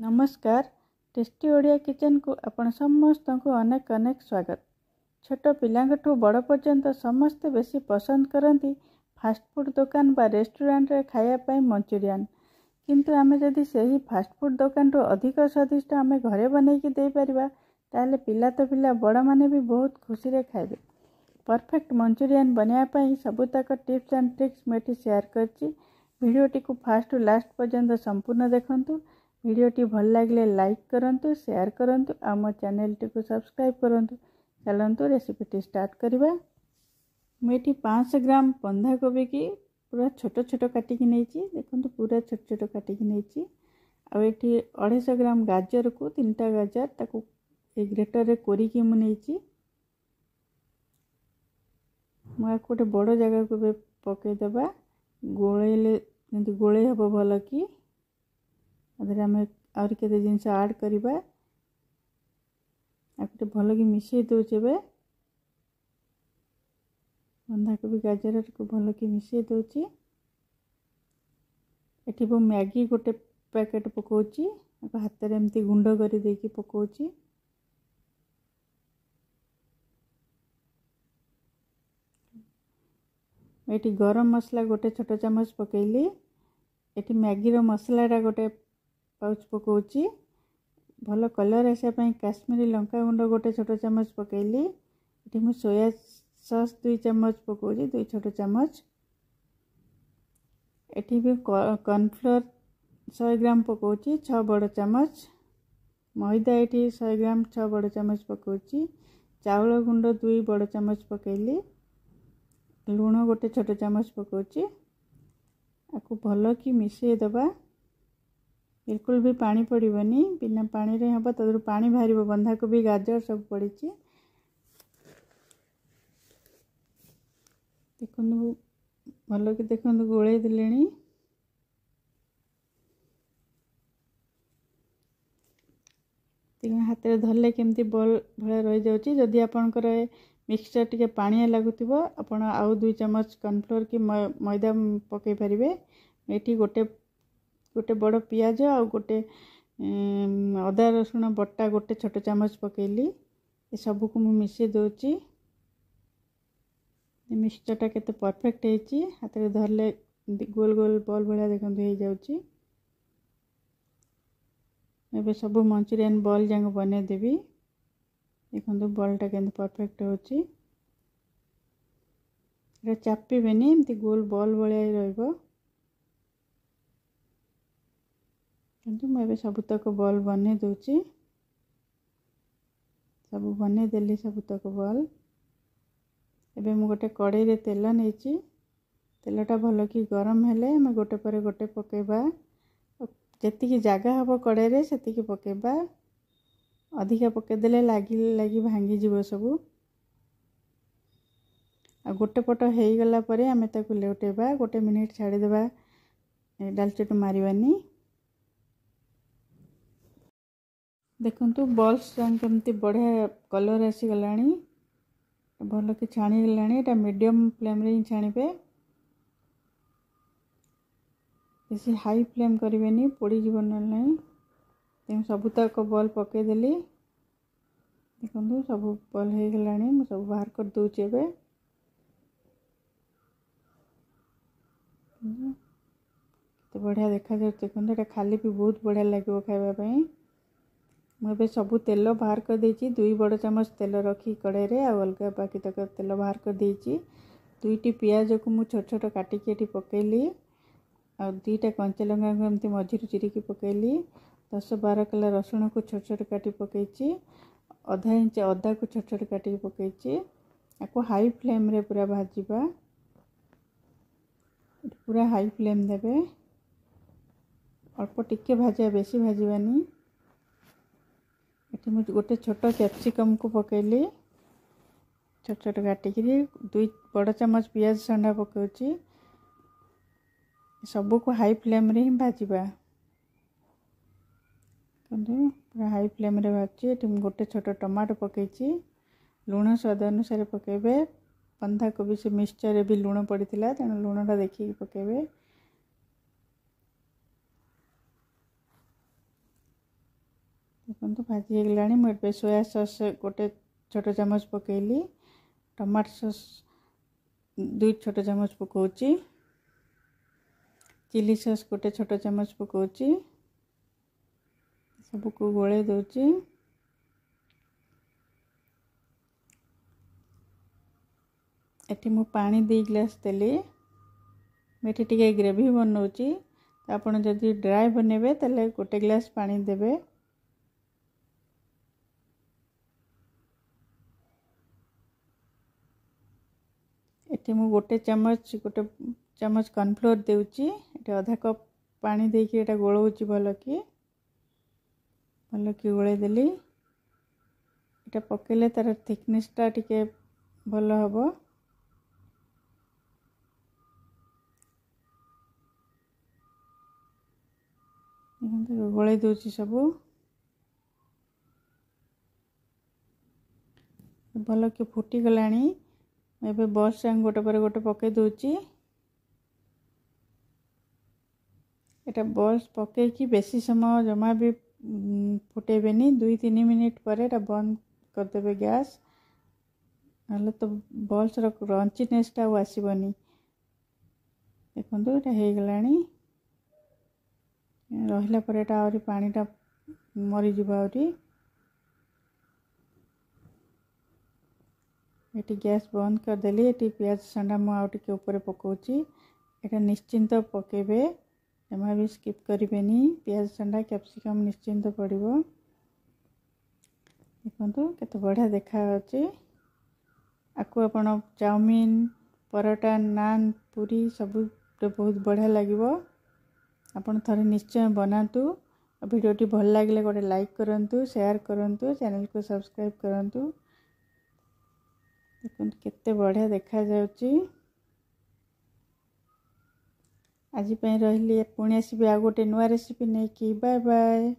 नमस्कार। Tasty Odia kitchen को आपण समस्त को अनेक अनेक स्वागत। छोट पिलांठू बड़ पर्यंत समस्ते बेसी पसंद करती फास्टफूड दुकान बा रेस्टोरेंट रे खाया मंचूरियन, किंतु आमे जदि सही फास्टफूड दुकान तो अधिक स्वादिष्ट आमे घरे बनैकी दे परिबा ताले पिला तो पिला बड़ माने भी बहुत खुशी रे खाइबे। परफेक्ट मंचूरियन बनाया पई सबुतक टिप्स एंड ट्रिक्स मेटी शेयर करछि। वीडियोटी को फास्ट टू लास्ट पर्यंत संपूर्ण देखंतु। वीडियोटी भल लगे लाइक करंतु, शेयर करंतु, आ मो चैनल टी को सब्सक्राइब करंतु। चलंतु रेसिपी स्टार्ट करबा। मेटी 500 ग्राम बंधा कोबी की पूरा छोट छोट काटी की नेची, देखंतु पूरा छोट छोट काटी की नेची। आ एठी 250 ग्राम गाजर को 3टा गाजर ताको ए ग्रेटर रे कोरी की मु नेची। मैं गोटे बड़ जगह को पकई देबा, गोळेले जंती गोळे हबो भल की अदर आम आर केते जिनस ऐड करबा। आके भल की मिसई दोचे बे बंधा कोबी गाजर को भल की मिसई दोची। एठी बो मैगी गोटे पैकेट पकोची, हाथ रे एमती गुंड करी देकी पकोची। एठी गरम मसला गोटे छोट चम्मच पकेली। एठी मैगी रो मसला रा गोटे पाउच पकोची। भल कलर आसा पई काश्मीरी लंका गुंड गोटे छोट चम्मच पकेली। एठी मु सोया सॉस 2 चम्मच पकोची, 2 छोट चम्मच। एठी भी कॉर्नफ्लोर 100 ग्राम पकोची, 6 बड़ चम्मच। मैदा एठी 100 ग्राम 6 बड़ चम्मच पकोची। चावल गुंड 2 बड़ चम्मच पकेली। लूण गोटे छोट चम्मच पकोची। आकु भल की मिसई दबा। बिल्कुल भी पानी पड़ीबनी, बिना पानी रे हबा तदरु पानी बाहरिबो। बंधा कोबी गाजर सब पड़ीची, देखंतु भल की देखंतु गोळे दिलेनी। हाथ रे धरले केमती बॉल भले रही जाउची। जदि आपनकर मिक्सचर टिके पानिया लागुथिबो आपण आउ 2 चम्मच कॉर्नफ्लोर की मैदा पकई परिबे। एठी गोटे बड़ पियाज आ गोटे अदा रसुण बट्टा गोटे छोट चम्मच पकेली। ए सब को मु मिसई दोची। मिक्सचर टा केते परफेक्ट हेची, हाथ रे धरले गोल गोल बॉल भलिया देखंतु हे जाउची। एबे सब मंचूरियन बॉल जांग बने देबी। देखंतु बॉल टा केते परफेक्ट होची। रे चापी बेनी, एमती गोल बॉल भलिया ही रहइबो। किंतु मैं एबे सबुतक बॉल बने दोची। सब बने देली सबुतक बॉल। एबे मु गोटे कड़ाई रे तेल नेची। तेलटा भल की गरम हेले हम गोटे पर गोटे पकेबा। जेति की जगह हबो कड़ाई रे सेति की पकेबा। अधिका पके देले लागी लागी भांगी जीवो सबु। आ गोटे पट हेई गला परे हमें ताकु लेउटेबा। गोटे मिनिट छाड़ी देबा, डालचोट मारिबानी। देखंतु बॉल्स जान केमती बढ़िया कलर आसी गलानी, भल की छाणी गलानी। एटा मीडियम फ्लेम रे छाणीबे, बेसी हाई फ्लेम करिवेनी, पोड़ी जीवन नहीं। तेम सबुतक बॉल पके देली। देखंतु सब बॉल हे गलानी, मु सब बाहर कर दोची एबे। तो बढ़िया देखा जाय। देखंतु एटा खाली भी बहुत बढ़िया लागो खाइबा पई। मुझे सबू तेल बाहर कर देची। 2 बड़ चम्मच तेल रखी कड़ाई रे, अलगा बाकी तक तेल बाहर कर देची। 2टी पियाज को मु छोट छोट काटिकी एठी पकेली। आ 2टा कंचा लंका को एमती मझिरु चिरिकी पकेली। 10-12 कला रसुण को छोट छोट काटी पकेची। आधा इंच अदा को छोट छोट काटी पकेची। आको हाई फ्लेम रे पूरा भाजीबा। पूरा हाई फ्लेम देबे। अल्प टिके भाजा, बेसी भाजीबानी। एठी मु गोटे छोट कैप्सिकम को पकेली, छोट छोट काटिकी। 2 बड़ चम्मच पियाज संडा पकाउची। सबू को हाई फ्लेम रे ही भाजीबा। कंदु पूरा हाई फ्लेम रे भाजी। एठी मु गोटे छोट टमाटो पकेची। लूण स्वाद अनुसार पकेबे। बंधा कोबी से मिक्सचर रे भी लूण पड़ीथिला, तेणु लूणटा देखि पकेबे। देखो भाजी होगलानी। मुझे सोया सॉस गोटे छोट चामच पकेली, टमाटो सॉस 2 छोट चामच पकाउची, चिली सॉस गोटे छोट चामच पकाउची, सबको गोले दउची। एटी मु पानी 2 ग्लास देली। मेटी टिके ग्रेवी बनाउची, आपण जदि ड्राई बनेबे तले गोटे ग्लास पानी देबे। एटी मु गोटे चामच कॉर्नफ्लोर देउची। एटी आधा कप पानी देकी एटा गोळौची भल की गोळे देली। एटा पकेले तार थिकनेस टा टिके भल हबो। गोळे दउची सबु भल कि फुटी गलानी। एबे बॉल्स संग गोटे पर गोटे पके दउची। एटा बॉल्स पके कि बेसी समय जमा भी फुटेबेनी। 2-3 मिनिट पर एटा बंद कर देबे गैस, नले तो बॉल्स रो क्रंचीनेस टा आसीबनी। देखंतु एटा हे गलानी। रहिला पर एटा आउरी पानी टा मरी जिबा आउरी। एटी गैस बंद कर देली। एटी प्याज संडा मु आउ टिके ऊपर पकाउची। एटा निश्चिंत पकेबे, जमा भी स्किप करिबेनी। प्याज संडा कैप्सिकम निश्चिंत पड़िबो। देखंतु केते बढ़िया देखा अछि। आकु आपण चाउमीन, परोटा, नान, पूरी सब बहुत बढ़िया लागिबो। आपण थरे निश्चय बनातु। वीडियोटी भल लागले गोटे लाइक करंतु, शेयर करंतु, चैनल को सब्सक्राइब करंतु। देखो केते बढ़िया देखा जाउची। आज पे रहिली पुणी आसीबे आ गोटे नुआ रेसिपी नै कि। Bye bye.